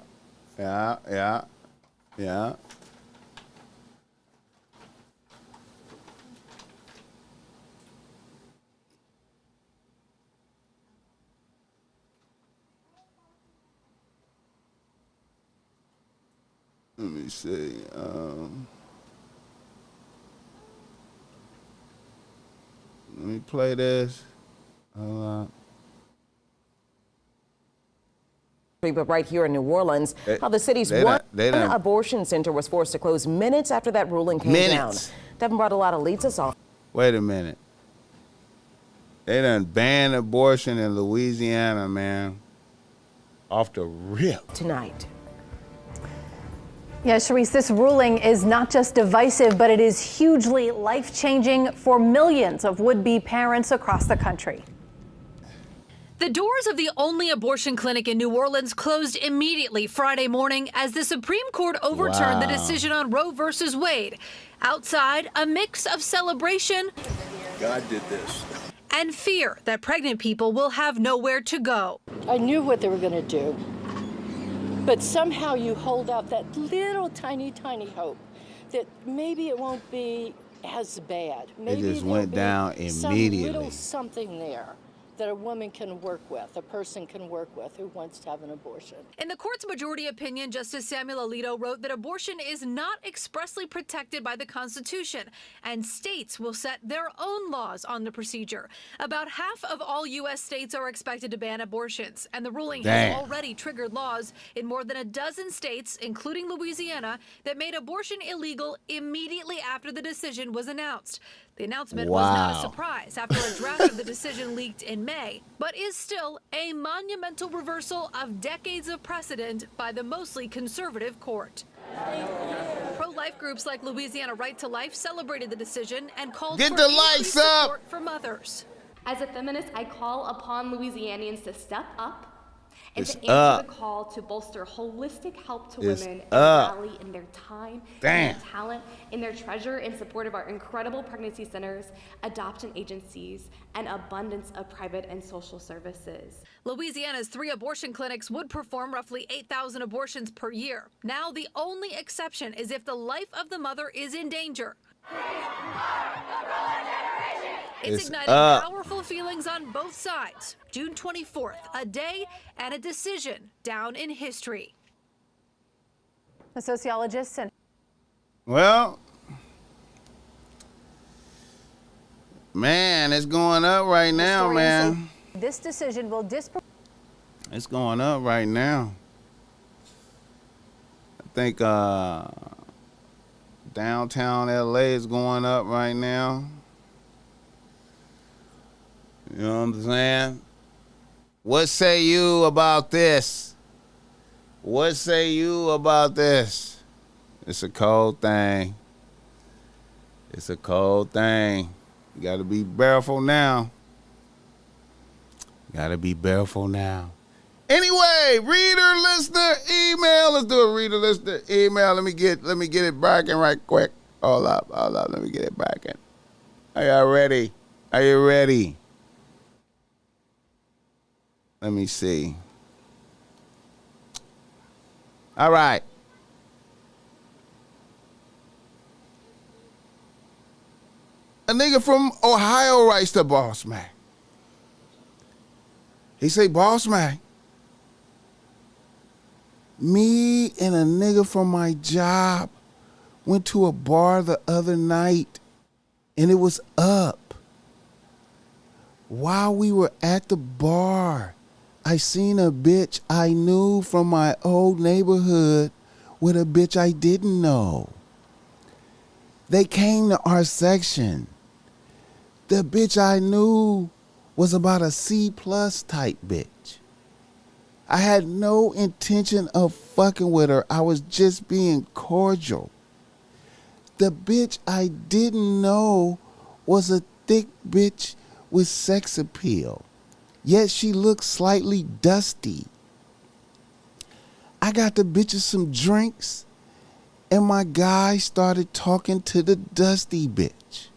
Let me see. Let me play this. But right here in New Orleans, how the city's one abortion center was forced to close minutes after that ruling came down. Devin brought a lot of leads us on. Wait a minute. They done banned abortion in Louisiana, man. Off the rip. Tonight. Yeah, Sharice, this ruling is not just divisive, but it is hugely life-changing for millions of would-be parents across the country. The doors of the only abortion clinic in New Orleans closed immediately Friday morning as the Supreme Court overturned the decision on Roe versus Wade. Outside, a mix of celebration God did this. and fear that pregnant people will have nowhere to go. I knew what they were going to do, but somehow you hold out that little tiny hope that maybe it won't be as bad. Maybe it just went down immediately. Some little something there that a woman can work with, a person can work with who wants to have an abortion. In the court's majority opinion, Justice Samuel Alito wrote that abortion is not expressly protected by the Constitution, and states will set their own laws on the procedure. About half of all U.S. states are expected to ban abortions, and the ruling has already triggered laws in more than a dozen states, including Louisiana, that made abortion illegal immediately after the decision was announced. The announcement was not a surprise after a draft of the decision leaked in May, but is still a monumental reversal of decades of precedent by the mostly conservative court. Pro-life groups like Louisiana Right to Life celebrated the decision and called for increased support for mothers. As a feminist, I call upon Louisianians to step up and to answer the call to bolster holistic help to women and rally in their time, in their talent, in their treasure in support of our incredible pregnancy centers, adoption agencies, and abundance of private and social services. Louisiana's 3 abortion clinics would perform roughly 8,000 abortions per year. Now the only exception is if the life of the mother is in danger. It's igniting powerful feelings on both sides. June 24th, a day and a decision down in history. The sociologists and well, man, it's going up right now, man. This decision will It's going up right now. I think downtown LA is going up right now. You know what I'm saying? What say you about this? What say you about this? It's a cold thing. It's a cold thing. You gotta be careful now. Gotta be careful now. Anyway, reader, listener, email. Let's do a reader, listener, email. Let me get it barking right quick. Hold up. Let me get it barking. Are y'all ready? Are you ready? Let me see. All right. A nigga from Ohio writes to BossMack. He say, BossMack, me and a nigga from my job went to a bar the other night and it was up. While we were at the bar, I seen a bitch I knew from my old neighborhood with a bitch I didn't know. They came to our section. The bitch I knew was about a C+ type bitch. I had no intention of fucking with her. I was just being cordial. The bitch I didn't know was a thick bitch with sex appeal. Yet she looked slightly dusty. I got the bitches some drinks, and my guy started talking to the dusty bitch.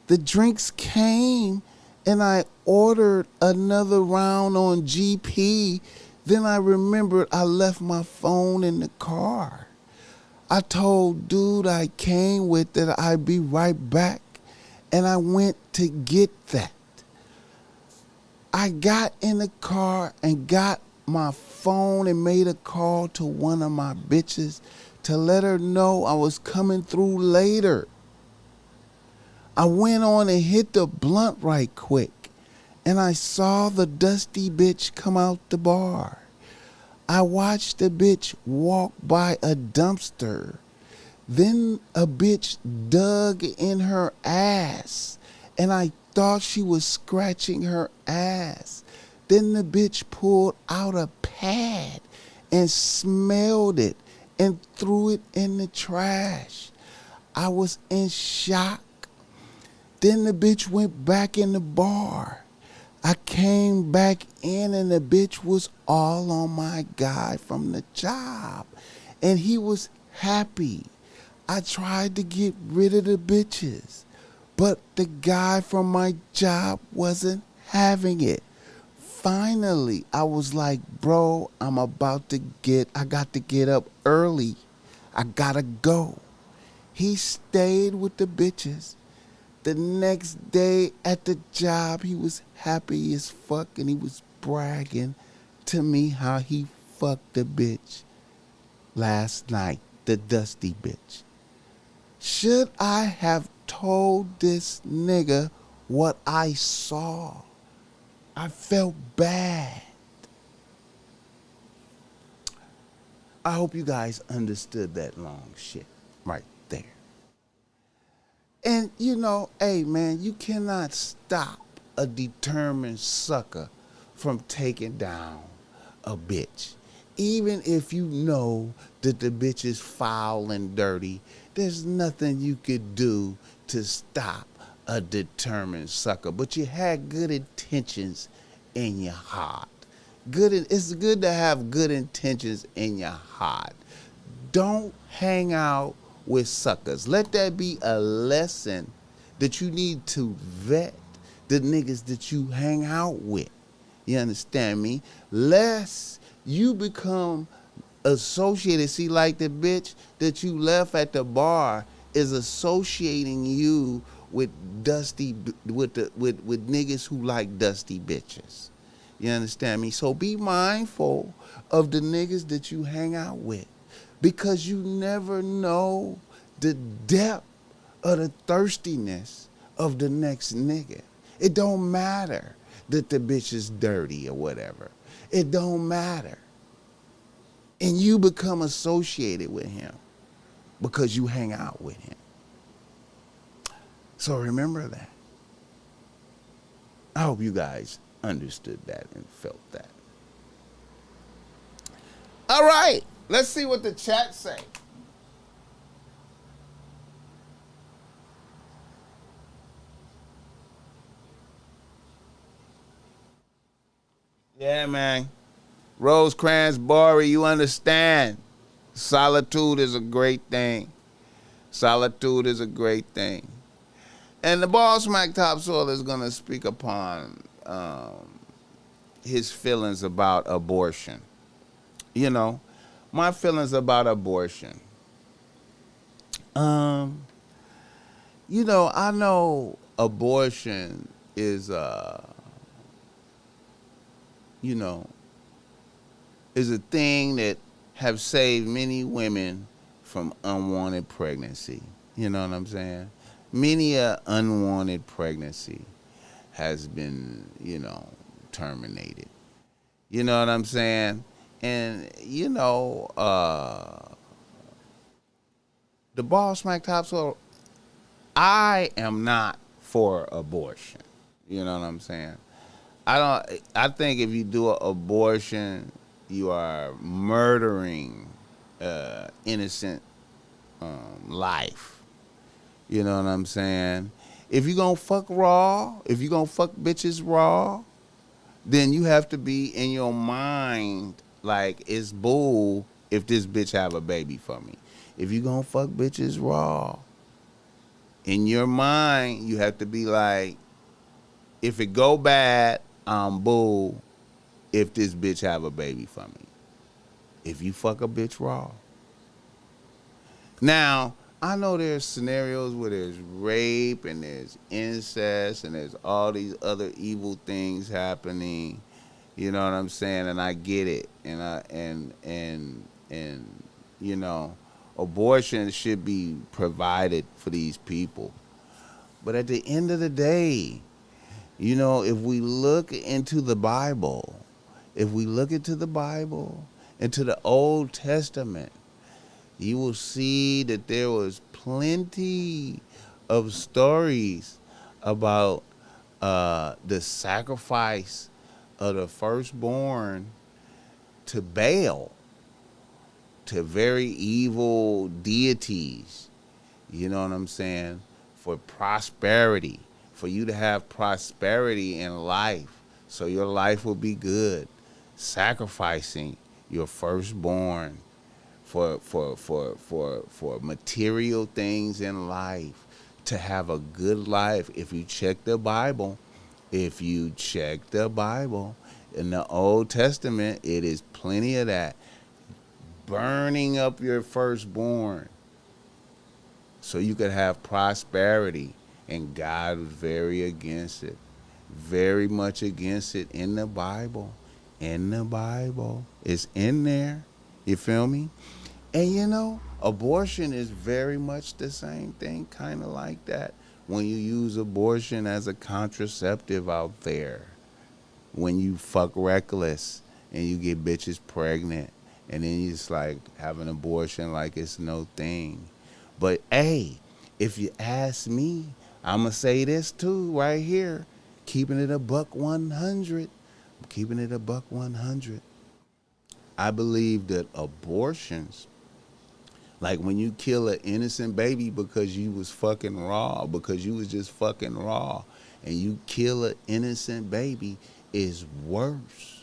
The drinks came, and I ordered another round on GP. Then I remembered I left my phone in the car. I told dude I came with that I'd be right back, and I went to get that. I got in the car and got my phone and made a call to one of my bitches to let her know I was coming through later. I went on and hit the blunt right quick, and I saw the dusty bitch come out the bar. I watched the bitch walk by a dumpster. Then a bitch dug in her ass, and I thought she was scratching her ass. Then the bitch pulled out a pad and smelled it and threw it in the trash. I was in shock. Then the bitch went back in the bar. I came back in and the bitch was all on my guy from the job. And he was happy. I tried to get rid of the bitches, but the guy from my job wasn't having it. Finally, I was like, bro, I got to get up early. I gotta go. He stayed with the bitches. The next day at the job, he was happy as fuck and he was bragging to me how he fucked the bitch last night, the dusty bitch. Should I have told this nigga what I saw? I felt bad. I hope you guys understood that long shit right there. And you know, hey man, you cannot stop a determined sucker from taking down a bitch. Even if you know that the bitch is foul and dirty, there's nothing you could do to stop a determined sucker. But you had good intentions in your heart. It's good to have good intentions in your heart. Don't hang out with suckers. Let that be a lesson that you need to vet the niggas that you hang out with. You understand me? Lest you become associated. See, like the bitch that you left at the bar is associating you with niggas who like dusty bitches. You understand me? So be mindful of the niggas that you hang out with, because you never know the depth of the thirstiness of the next nigga. It don't matter that the bitch is dirty or whatever. It don't matter. And you become associated with him because you hang out with him. So remember that. I hope you guys understood that and felt that. All right, let's see what the chat say. Yeah, man. Rosecrans, Bari, you understand. Solitude is a great thing. Solitude is a great thing. And the BossMack Topsoil is going to speak upon his feelings about abortion. You know, my feelings about abortion. You know, I know abortion is, you know, is a thing that have saved many women from unwanted pregnancy. You know what I'm saying? Many a unwanted pregnancy has been, you know, terminated. You know what I'm saying? And, you know, the BossMack Topsoil, I am not for abortion. You know what I'm saying? I think if you do an abortion, you are murdering innocent life. You know what I'm saying? If you're going to fuck raw, if you're going to fuck bitches raw, then you have to be in your mind like it's bull if this bitch have a baby for me. If you're going to fuck bitches raw, in your mind, you have to be like, if it go bad, I'm bull if this bitch have a baby for me. If you fuck a bitch raw. Now, I know there's scenarios where there's rape and there's incest and there's all these other evil things happening. You know what I'm saying? And I get it. And you know, Abortion should be provided for these people. But at the end of the day, you know, if we look into the Bible, into the Old Testament, you will see that there was plenty of stories about the sacrifice of the firstborn to Baal, to very evil deities, you know what I'm saying, for prosperity, for you to have prosperity in life, so your life will be good, sacrificing your firstborn for material things in life, to have a good life. If you check the Bible, in the Old Testament, it is plenty of that. Burning up your firstborn so you could have prosperity. And God was very against it. Very much against it in the Bible. It's in there. You feel me? And you know, abortion is very much the same thing, kind of like that. When you use abortion as a contraceptive out there. When you fuck reckless and you get bitches pregnant. And then you just like have an abortion like it's no thing. But hey, if you ask me, I'm going to say this too right here. Keeping it a buck 100. I believe that abortions, like when you kill an innocent baby because you was fucking raw, because you was just fucking raw, and you kill an innocent baby, is worse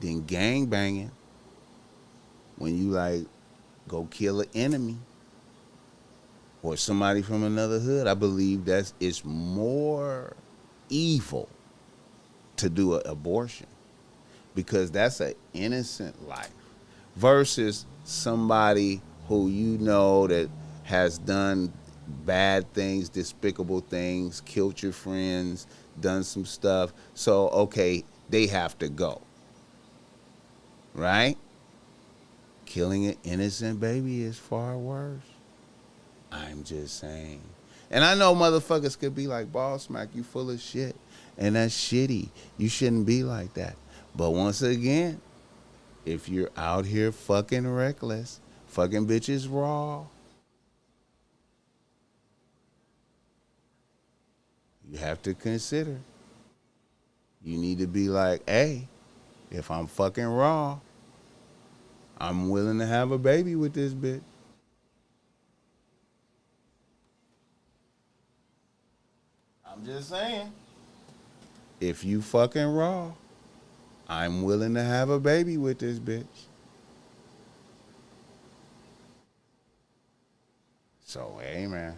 than gang banging when you like go kill an enemy or somebody from another hood. I believe it's more evil to do an abortion because that's an innocent life versus somebody who you know that has done bad things, despicable things, killed your friends, done some stuff. So, okay, they have to go. Right? Killing an innocent baby is far worse. I'm just saying. And I know motherfuckers could be like, BossMack, you full of shit. And that's shitty. You shouldn't be like that. But once again, if you're out here fucking reckless, fucking bitches raw, you have to consider. You need to be like, hey, if I'm fucking raw, I'm willing to have a baby with this bitch. I'm just saying. If you fucking raw, I'm willing to have a baby with this bitch. So, hey, man.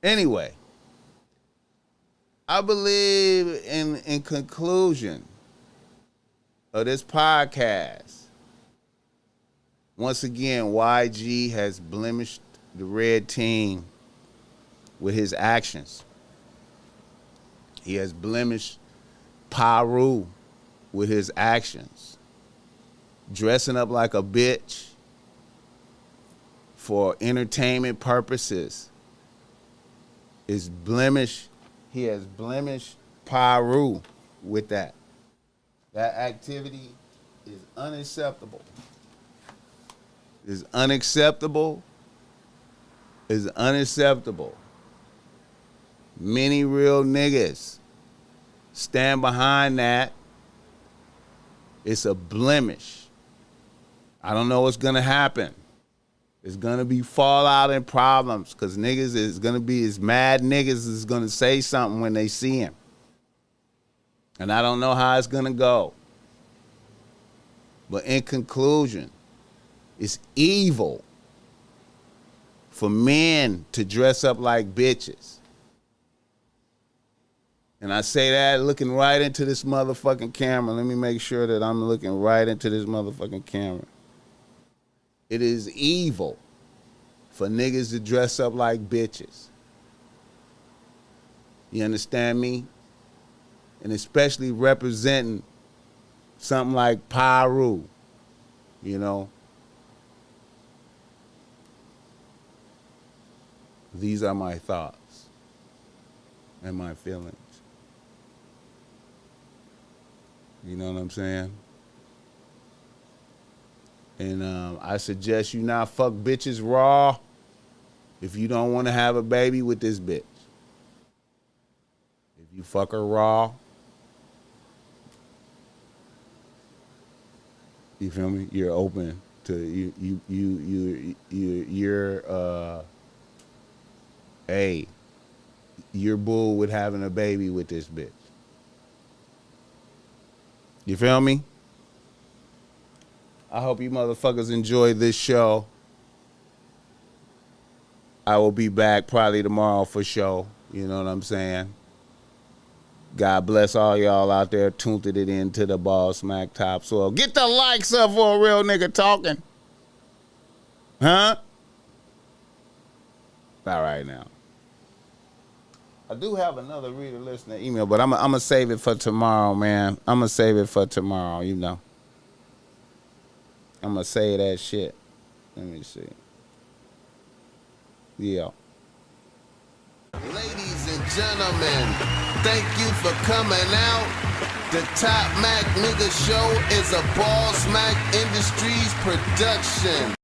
Anyway, I believe in conclusion of this podcast, once again, YG has blemished the red team with his actions. He has blemished Paru with his actions. Dressing up like a bitch for entertainment purposes is blemish. He has blemished Paru with that. That activity is unacceptable. Is unacceptable. Is unacceptable. Many real niggas stand behind that. It's a blemish. I don't know what's gonna happen. It's gonna be fallout and problems because niggas is gonna be as mad niggas is gonna say something when they see him. And I don't know how it's gonna go. But in conclusion, it's evil for men to dress up like bitches. And I say that looking right into this motherfucking camera. Let me make sure that I'm looking right into this motherfucking camera. It is evil for niggas to dress up like bitches. You understand me? And especially representing something like Pyru, you know. These are my thoughts and my feelings. You know what I'm saying? And I suggest you not fuck bitches raw if you don't want to have a baby with this bitch. If you fuck her raw, you feel me? You're open to you're bull with having a baby with this bitch. You feel me? I hope you motherfuckers enjoyed this show. I will be back probably tomorrow for show. You know what I'm saying? God bless all y'all out there tuned it into the BossMack Topsoil. Get the likes up for a real nigga talking. Huh? All right now. I do have another reader listener email, but I'm going to save it for tomorrow, man. I'm going to save it for tomorrow, you know. I'm going to say that shit. Let me see. Yeah. Ladies and gentlemen, thank you for coming out. The Top Mac Nigga Show is a BossMack Industries production.